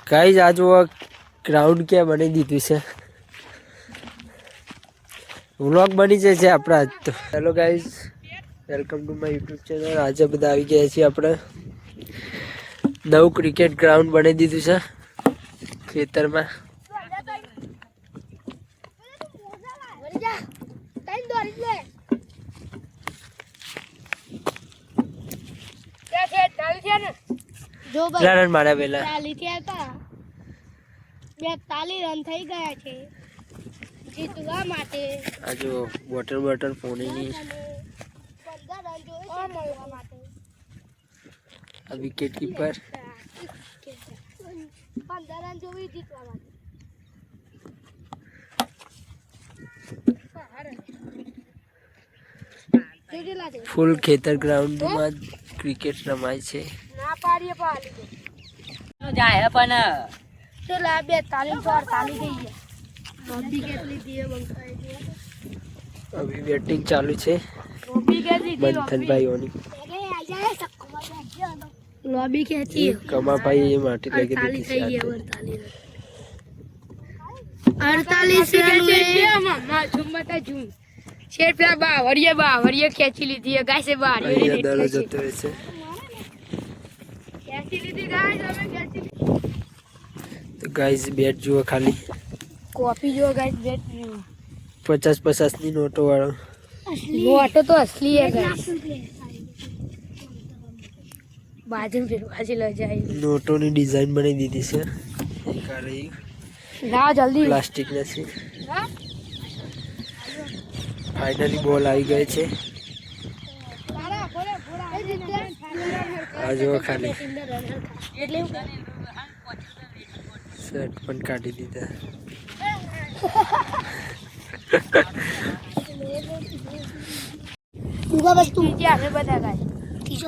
Guys आज वो ground क्या बनी દીધું છે વ્લોગ બની જાય છે આપણા તો hello guys welcome to my YouTube channel. આજે બધા આવી ગયા છીએ આપણે નવું ક્રિકેટ ગ્રાઉન્ડ બની દીધું છે ખેતરમાં। જો ભાઈ રન માર્યા પેલા 40 થયા હતા 42 રન થઈ ગયા છે જીતવા માટે। આ જો વોટર પાણીની 15 રન જોઈએ જીતવા માટે। આ વિકેટ કીપર 15 રન જોઈએ જીતવા માટે। ફૂલ ખેતર ગ્રાઉન્ડમાં ક્રિકેટ રમાય છે। ના પાડીએ પાડી તો જાય પણ તો લા 42 48 થઈ ગયા। રોબી કેટલી દીએ બંકાઈ છે अभी बैटिंग चालू है રોબી કેટલી દી मंथन भाई होनी આ જાય સક્કો માં લોબી ખેંચી कमा भाई ये माटी लगे 48 થઈ ગયા 48 रन मम्मा झूम मत झूम शेर पे बावरिया खेची ली थी गाय से बाहर ये दरो जते है खेची ली थी गाय हमें खेची तो गाइस बैट जो खाली कॉफी जो गाय बैट 50 ની નોટો વાળો नोट तो असली है गाइस बाजू फिर बाजू ले जाए નોટોની ડિઝાઇન બનાવી દીધી છે એક આ રહી ना जल्दी પ્લાસ્ટિક નથી। ફાઇનલી બોલ આવી ગઈ છે આ જો ખાલી શર્ટ પણ કાઢી દીધા। उगा बस तुम क्या हमें बता गाइस किसो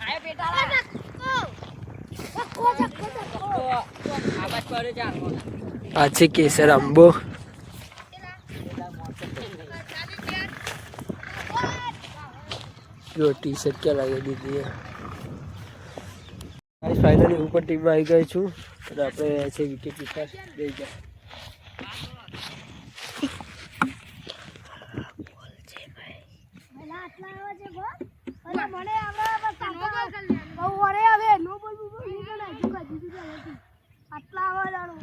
आए बेटा આવાજ પડે છે આ છે કેસર આંબો जो टी शर्ट क्या लगा दीदी है गाइस फाइनली ऊपर टीम में आई गए छू और આપણે ऐसे विकेट कीपर दे जा बोल છે ભાઈ मला आटला आवाज आहे गो मला म्हणे आम्हाला बस बहू अरे अबे नो बोल बोल नहीं करना जुका जीजू जाती आटला आवाज आलो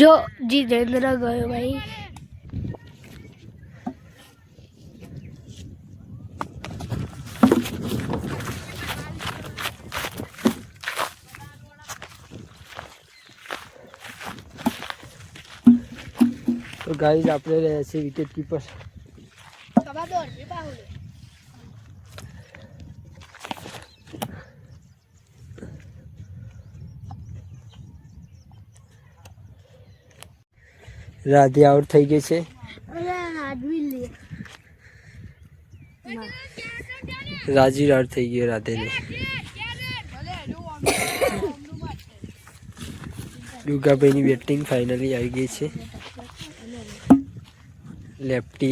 जो जितेंद्र गयो भाई तो गाइस આપણે ऐसे विकेट कीपर कबादोर भी बाहुले રાધે આઉટ થઈ ગઈ છે अरे आदमी ले રાજી આઉટ થઈ ગઈ રાધે ને દુગાભાઈની બેટિંગ ફાઇનલી આવી ગઈ છે લેફ્ટી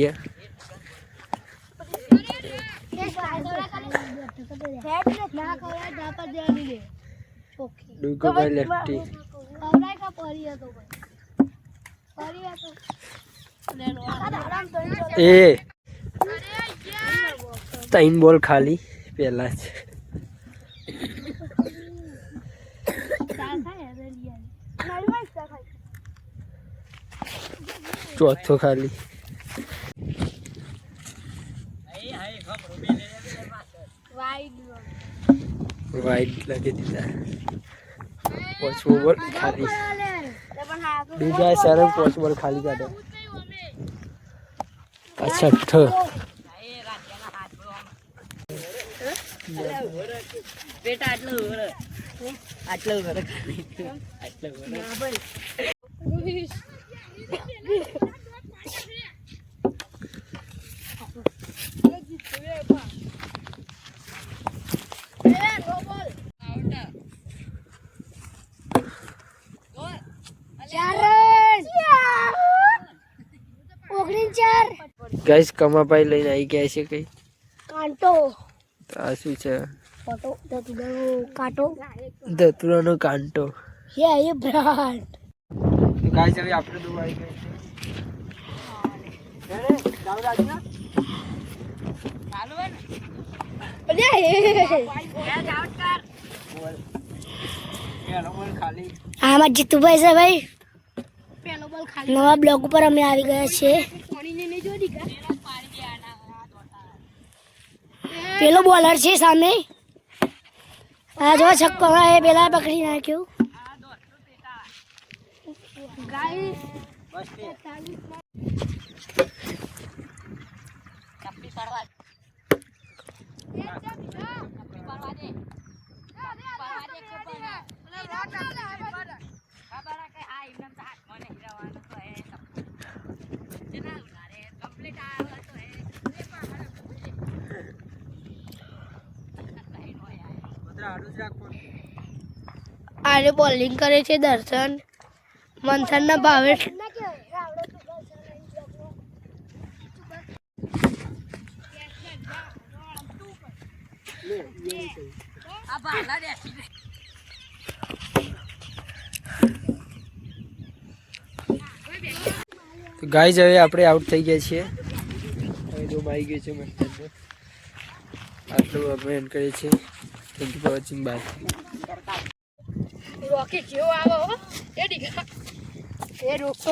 ना खवरा जा पर जानी ले ओके દુગાભાઈ લેફ્ટી खवरा का परिया तो भाई परिया तो ले लो आराम तो એ 3 બોલ ખાલી પહેલા જ ચોથો ખાલી વાઇડ લગી દીધા। પાંચમો બોલ ખાલી બીજા સારા 5 બોલ ખાલી કાઢે આ છઠ્ઠો બેટા આટલું ખાલી ગાઈસ કમાભાઈ લઈને આવી ગયા છે કઈ. કાંટો તો આ શું છે? ફોટો કાંટો ધતુરાનો કાંટો. એ બ્રાન્ડ તો ગાઈસ હવે આપણે તો આવી ગયા આમાં જીતુભાઈ છે ભાઈ. નવા બ્લોગ ઉપર અમે આવી ગયા છે. પેલો બોલર છે સામે. આ જો છક્કો એ પેલા પકડી નાખ્યું. આરે બોલિંગ કરે છે દર્શન. મંથન ના ભાવે તો ગાઈસ હવે આપણે આઉટ થઈ ગયા છીએ. હવે તો આવી ગયું છે મંથનને. આટલું આપણે એન્ડ કરીએ છીએ. Thank you for watching. Bye. Rocket જેવો આવો એ રોકતો